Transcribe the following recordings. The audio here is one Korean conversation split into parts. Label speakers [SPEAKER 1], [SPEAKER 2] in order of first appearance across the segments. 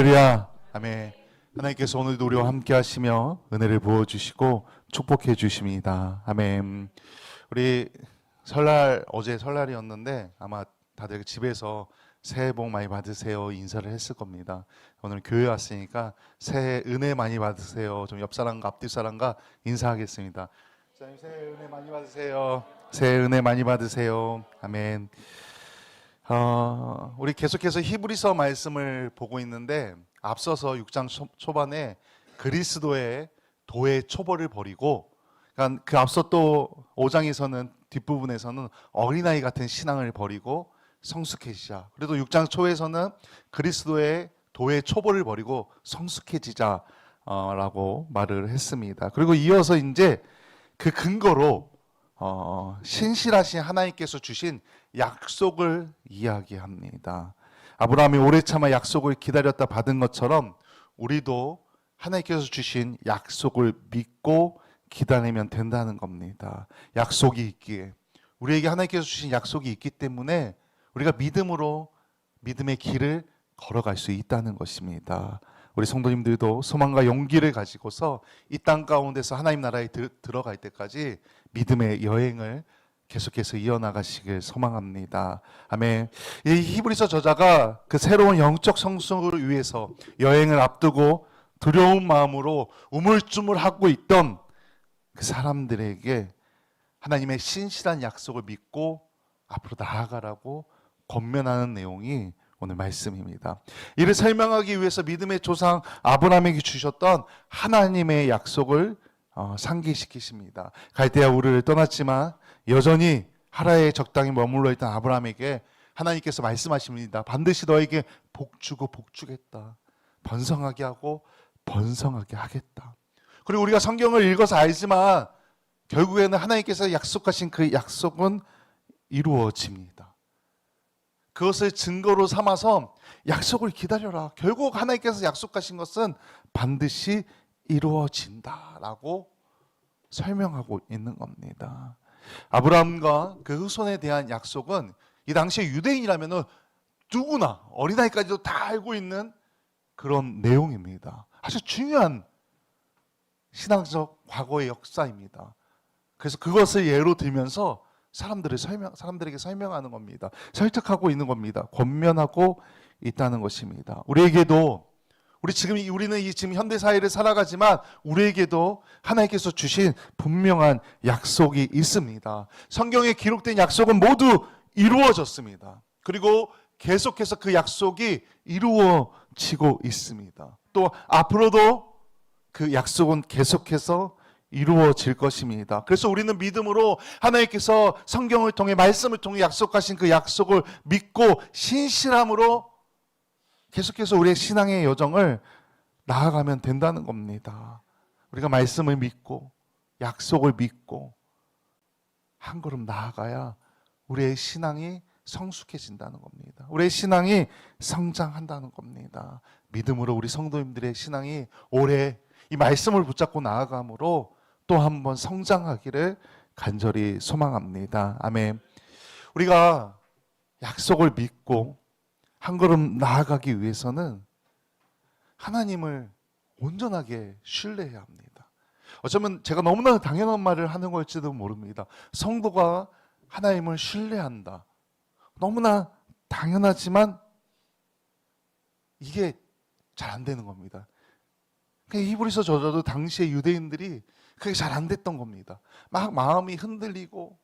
[SPEAKER 1] 할렐루야. 아멘. 하나님께서 오늘도 우리와 함께 하시며 은혜를 부어주시고 축복해 주십니다. 아멘. 우리 어제 설날이었는데 아마 다들 집에서 새해 복 많이 받으세요 인사를 했을 겁니다. 오늘 교회 왔으니까 새해 은혜 많이 받으세요. 좀 옆 사람과 앞뒤 사람과 인사하겠습니다. 새해 은혜 많이 받으세요. 새해 은혜 많이 받으세요. 아멘. 우리 계속해서 히브리서 말씀을 보고 있는데 앞서서 6장 초반에 그리스도의 도의 초벌을 버리고, 그러니까 그 앞서 또 5장에서는 뒷부분에서는 어린아이 같은 신앙을 버리고 성숙해지자. 그래도 6장 초에서는 그리스도의 도의 초벌을 버리고 성숙해지자 라고 말을 했습니다. 그리고 이어서 이제 그 근거로 신실하신 하나님께서 주신 약속을 이야기합니다. 아브라함이 오래 참아 약속을 기다렸다 받은 것처럼 우리도 하나님께서 주신 약속을 믿고 기다리면 된다는 겁니다. 약속이 있기에, 우리에게 하나님께서 주신 약속이 있기 때문에 우리가 믿음으로 믿음의 길을 걸어갈 수 있다는 것입니다. 우리 성도님들도 소망과 용기를 가지고서 이 땅 가운데서 하나님 나라에 들어갈 때까지 믿음의 여행을 계속해서 이어나가시길 소망합니다. 아멘. 이 히브리서 저자가 그 새로운 영적 성숙을 위해서 여행을 앞두고 두려운 마음으로 우물쭈물하고 있던 그 사람들에게 하나님의 신실한 약속을 믿고 앞으로 나아가라고 권면하는 내용이 오늘 말씀입니다. 이를 설명하기 위해서 믿음의 조상 아브라함에게 주셨던 하나님의 약속을 상기시키십니다. 갈대아 우르를 떠났지만 여전히 하라에 적당히 머물러 있던 아브라함에게 하나님께서 말씀하십니다. 반드시 너에게 복주고 복주겠다. 번성하게 하고 번성하게 하겠다. 그리고 우리가 성경을 읽어서 알지만 결국에는 하나님께서 약속하신 그 약속은 이루어집니다. 그것을 증거로 삼아서 약속을 기다려라. 결국 하나님께서 약속하신 것은 반드시 이루어진다라고 설명하고 있는 겁니다. 아브라함과 그 후손에 대한 약속은 이 당시에 유대인이라면 누구나 어린아이까지도 다 알고 있는 그런 내용입니다. 아주 중요한 신앙적 과거의 역사입니다. 그래서 그것을 예로 들면서 사람들에게 설명하는 겁니다. 설득하고 있는 겁니다. 권면하고 있다는 것입니다. 우리는 지금 현대 사회를 살아가지만 우리에게도 하나님께서 주신 분명한 약속이 있습니다. 성경에 기록된 약속은 모두 이루어졌습니다. 그리고 계속해서 그 약속이 이루어지고 있습니다. 또 앞으로도 그 약속은 계속해서 이루어질 것입니다. 그래서 우리는 믿음으로 하나님께서 성경을 통해 말씀을 통해 약속하신 그 약속을 믿고 신실함으로 계속해서 우리의 신앙의 여정을 나아가면 된다는 겁니다. 우리가 말씀을 믿고 약속을 믿고 한 걸음 나아가야 우리의 신앙이 성숙해진다는 겁니다. 우리의 신앙이 성장한다는 겁니다. 믿음으로 우리 성도님들의 신앙이 올해 이 말씀을 붙잡고 나아감으로 또 한 번 성장하기를 간절히 소망합니다. 아멘. 우리가 약속을 믿고 한 걸음 나아가기 위해서는 하나님을 온전하게 신뢰해야 합니다. 어쩌면 제가 너무나 당연한 말을 하는 걸지도 모릅니다. 성도가 하나님을 신뢰한다. 너무나 당연하지만 이게 잘 안 되는 겁니다. 히브리서 저자도 당시의 유대인들이 그게 잘 안 됐던 겁니다. 막 마음이 흔들리고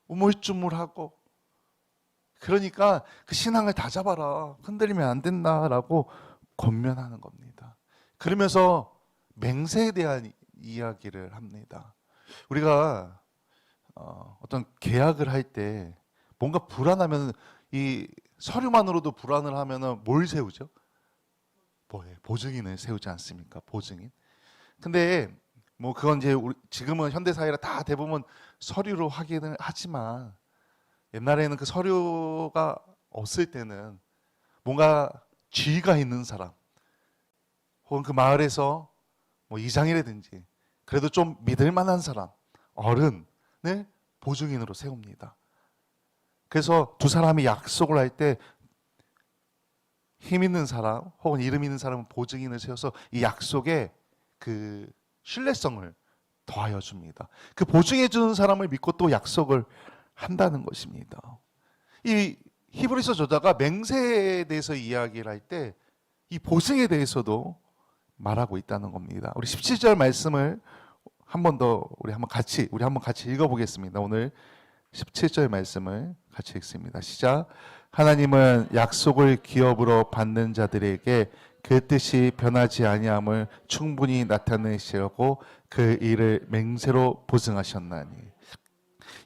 [SPEAKER 1] 우물쭈물하고, 그러니까 그 신앙을 다잡아라. 흔들리면 안 된다라고 권면하는 겁니다. 그러면서 맹세에 대한 이야기를 합니다. 우리가 어떤 계약을 할 때 뭔가 불안하면, 이 서류만으로도 불안을 하면 뭘 세우죠? 보증인을 세우지 않습니까? 보증인. 근데 그건 이제 지금은 현대 사회라 다 대부분 서류로 확인을 하지만 옛날에는 그 서류가 없을 때는 뭔가 지위가 있는 사람, 혹은 그 마을에서 이장이라든지 그래도 좀 믿을 만한 사람, 어른을 보증인으로 세웁니다. 그래서 두 사람이 약속을 할 때 힘 있는 사람 혹은 이름 있는 사람은 보증인을 세워서 이 약속의 그 신뢰성을 더하여 줍니다. 그 보증해 주는 사람을 믿고 또 약속을 한다는 것입니다. 이 히브리서 저자가 맹세에 대해서 이야기를 할 때 이 보증에 대해서도 말하고 있다는 겁니다. 우리 17절 말씀을 한 번 더 우리 한번 같이 읽어보겠습니다. 오늘 17절 말씀을 같이 읽습니다. 시작. 하나님은 약속을 기업으로 받는 자들에게 그 뜻이 변하지 아니함을 충분히 나타내시려고 그 일을 맹세로 보증하셨나니.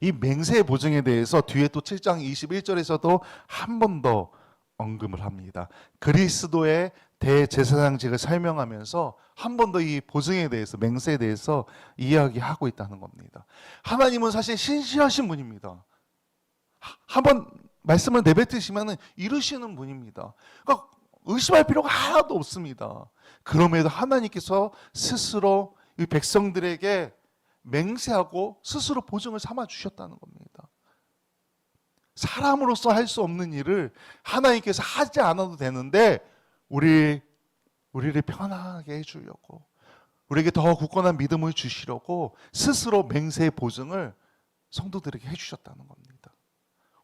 [SPEAKER 1] 이 맹세의 보증에 대해서 뒤에 또 7장 21절에서도 한 번 더 언급을 합니다. 그리스도의 대제사장직을 설명하면서 한 번 더 이 보증에 대해서, 맹세에 대해서 이야기하고 있다는 겁니다. 하나님은 사실 신실하신 분입니다. 한번 말씀을 내뱉으시면 이루시는 분입니다. 그러니까 의심할 필요가 하나도 없습니다. 그럼에도 하나님께서 스스로 이 백성들에게 맹세하고 스스로 보증을 삼아 주셨다는 겁니다. 사람으로서 할 수 없는 일을 하나님께서 하지 않아도 되는데 우리를 편하게 해주려고, 우리에게 더 굳건한 믿음을 주시려고 스스로 맹세의 보증을 성도들에게 해주셨다는 겁니다.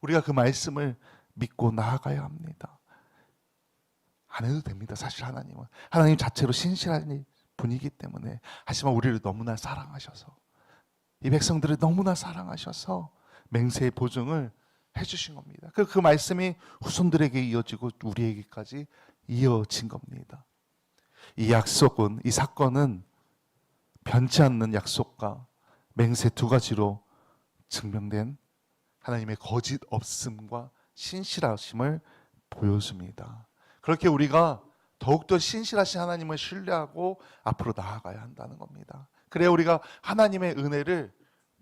[SPEAKER 1] 우리가 그 말씀을 믿고 나아가야 합니다. 안 해도 됩니다. 사실 하나님 자체로 신실한 분이기 때문에. 하지만 우리를 너무나 사랑하셔서, 이 백성들을 너무나 사랑하셔서 맹세의 보증을 해주신 겁니다. 그 말씀이 후손들에게 이어지고 우리에게까지 이어진 겁니다. 이 약속은, 이 사건은 변치 않는 약속과 맹세 두 가지로 증명된 하나님의 거짓 없음과 신실하심을 보여줍니다. 그렇게 우리가 더욱더 신실하신 하나님을 신뢰하고 앞으로 나아가야 한다는 겁니다. 그래야 우리가 하나님의 은혜를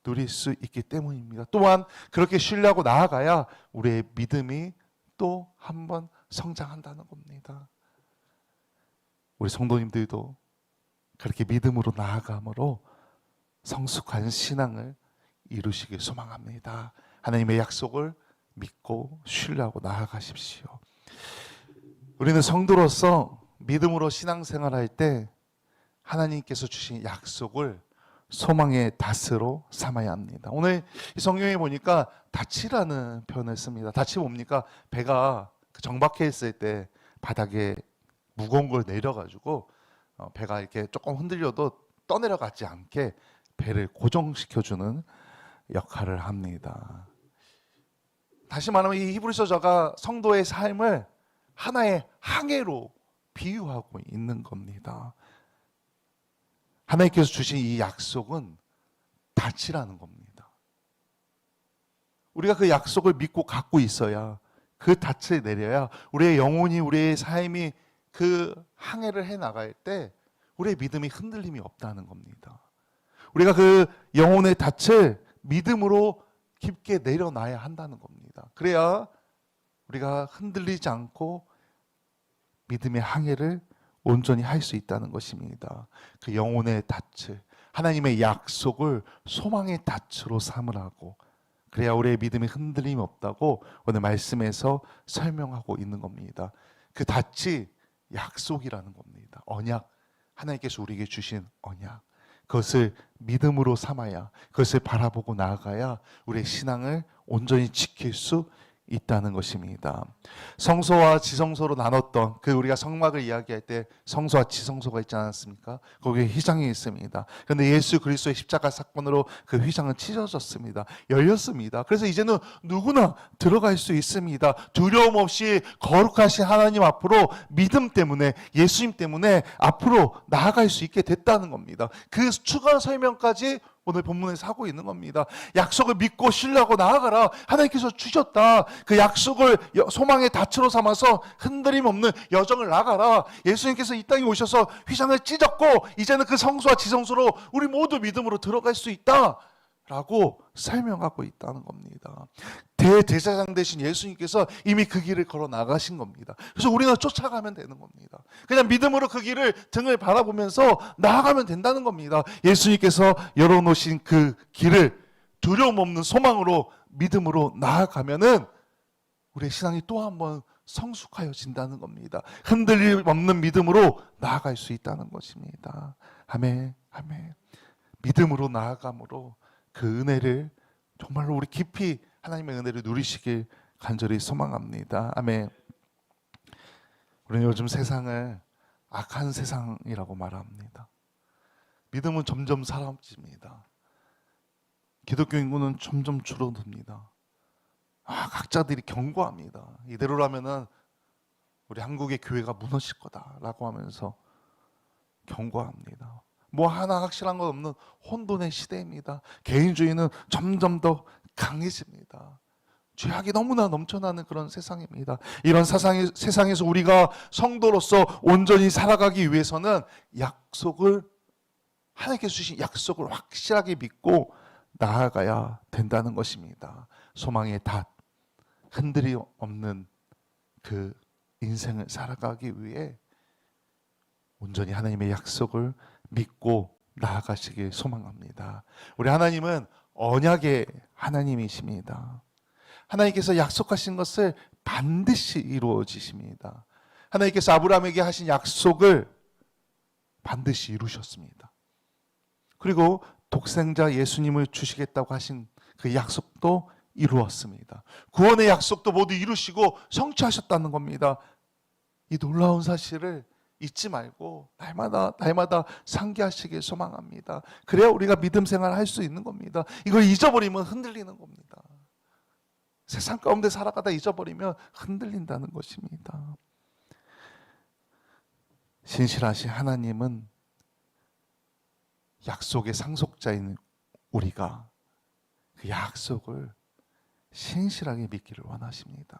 [SPEAKER 1] 누릴 수 있기 때문입니다. 또한 그렇게 신뢰하고 나아가야 우리의 믿음이 또 한 번 성장한다는 겁니다. 우리 성도님들도 그렇게 믿음으로 나아감으로 성숙한 신앙을 이루시길 소망합니다. 하나님의 약속을 믿고 신뢰하고 나아가십시오. 우리는 성도로서 믿음으로 신앙생활할 때 하나님께서 주신 약속을 소망의 닷으로 삼아야 합니다. 오늘 이 성경에 보니까 닷이라는 표현을 씁니다. 닷이 뭡니까? 배가 정박해 있을 때 바닥에 무거운 걸 내려가지고 배가 이렇게 조금 흔들려도 떠내려가지 않게 배를 고정시켜주는 역할을 합니다. 다시 말하면 이 히브리서자가 성도의 삶을 하나의 항해로 비유하고 있는 겁니다. 하나님께서 주신 이 약속은 닻이라는 겁니다. 우리가 그 약속을 믿고 갖고 있어야, 그 닻을 내려야 우리의 영혼이, 우리의 삶이 그 항해를 해나갈 때 우리의 믿음이 흔들림이 없다는 겁니다. 우리가 그 영혼의 닻을 믿음으로 깊게 내려놔야 한다는 겁니다. 그래야 우리가 흔들리지 않고 믿음의 항해를 온전히 할 수 있다는 것입니다. 그 영혼의 닻을, 하나님의 약속을 소망의 닻으로 삼으라고, 그래야 우리의 믿음이 흔들림이 없다고 오늘 말씀에서 설명하고 있는 겁니다. 그 닻이 약속이라는 겁니다. 언약, 하나님께서 우리에게 주신 언약, 그것을 믿음으로 삼아야, 그것을 바라보고 나아가야 우리의 신앙을 온전히 지킬 수 있다는 것입니다. 성소와 지성소로 나눴던 그 우리가 성막을 이야기할 때 성소와 지성소가 있지 않았습니까? 거기에 휘장이 있습니다. 그런데 예수 그리스도의 십자가 사건으로 그 휘장은 찢어졌습니다. 열렸습니다. 그래서 이제는 누구나 들어갈 수 있습니다. 두려움 없이 거룩하신 하나님 앞으로 믿음 때문에, 예수님 때문에 앞으로 나아갈 수 있게 됐다는 겁니다. 그 추가 설명까지 오늘 본문에서 하고 있는 겁니다. 약속을 믿고 신뢰하고 나아가라. 하나님께서 주셨다. 그 약속을 소망의 닻으로 삼아서 흔들림 없는 여정을 나가라. 예수님께서 이 땅에 오셔서 휘장을 찢었고 이제는 그 성소와 지성소로 우리 모두 믿음으로 들어갈 수 있다 라고 설명하고 있다는 겁니다. 대제사장 되신 예수님께서 이미 그 길을 걸어 나가신 겁니다. 그래서 우리는 쫓아가면 되는 겁니다. 그냥 믿음으로 그 길을 등을 바라보면서 나아가면 된다는 겁니다. 예수님께서 열어놓으신 그 길을 두려움 없는 소망으로 믿음으로 나아가면은 우리의 신앙이 또 한 번 성숙하여진다는 겁니다. 흔들림 없는 믿음으로 나아갈 수 있다는 것입니다. 아멘, 아멘. 믿음으로 나아감으로 그 은혜를 정말로 우리 깊이 하나님의 은혜를 누리시길 간절히 소망합니다. 아멘. 우리는 요즘 세상을 악한 세상이라고 말합니다. 믿음은 점점 사라집니다. 기독교 인구는 점점 줄어듭니다. 각자들이 경고합니다. 이대로라면은 우리 한국의 교회가 무너질 거다라고 하면서 경고합니다. 뭐 하나 확실한 건 없는 혼돈의 시대입니다. 개인주의는 점점 더 강해집니다. 죄악이 너무나 넘쳐나는 그런 세상입니다. 이런 세상에서 우리가 성도로서 온전히 살아가기 위해서는 하나님께 주신 약속을 확실하게 믿고 나아가야 된다는 것입니다. 소망의 닷, 흔들이 없는 그 인생을 살아가기 위해 온전히 하나님의 약속을 믿고 나아가시길 소망합니다. 우리 하나님은 언약의 하나님이십니다. 하나님께서 약속하신 것을 반드시 이루어지십니다. 하나님께서 아브라함에게 하신 약속을 반드시 이루셨습니다. 그리고 독생자 예수님을 주시겠다고 하신 그 약속도 이루었습니다. 구원의 약속도 모두 이루시고 성취하셨다는 겁니다. 이 놀라운 사실을 잊지 말고 날마다 상기하시길 소망합니다. 그래야 우리가 믿음 생활을 할 수 있는 겁니다. 이걸 잊어버리면 흔들리는 겁니다. 세상 가운데 살아가다 잊어버리면 흔들린다는 것입니다. 신실하신 하나님은 약속의 상속자인 우리가 그 약속을 신실하게 믿기를 원하십니다.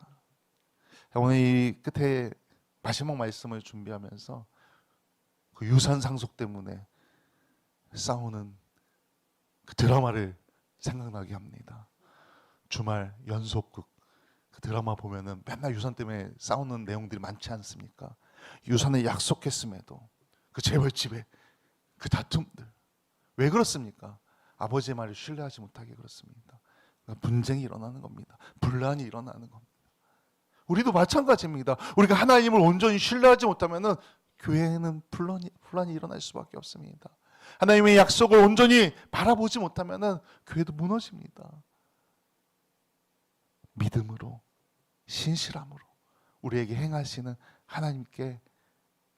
[SPEAKER 1] 오늘 이 끝에 마지막 말씀을 준비하면서 그 유산 상속 때문에 싸우는 그 드라마를 생각나게 합니다. 주말 연속극 그 드라마 보면은 맨날 유산 때문에 싸우는 내용들이 많지 않습니까? 유산을 약속했음에도 그 재벌집에 그 다툼들 왜 그렇습니까? 아버지의 말을 신뢰하지 못하게 그렇습니다. 분쟁이 일어나는 겁니다. 분란이 일어나는 겁니다. 우리도 마찬가지입니다. 우리가 하나님을 온전히 신뢰하지 못하면은 교회에는 분란이 일어날 수밖에 없습니다. 하나님의 약속을 온전히 바라보지 못하면은 교회도 무너집니다. 믿음으로 신실함으로 우리에게 행하시는 하나님께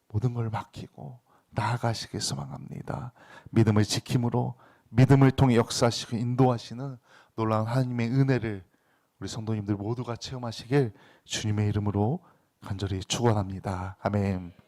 [SPEAKER 1] 모든 걸 맡기고 나아가시길 소망합니다. 믿음을 지킴으로 믿음을 통해 역사하시고 인도하시는 놀라운 하나님의 은혜를 우리 성도님들 모두가 체험하시길 주님의 이름으로 간절히 축원합니다. 아멘.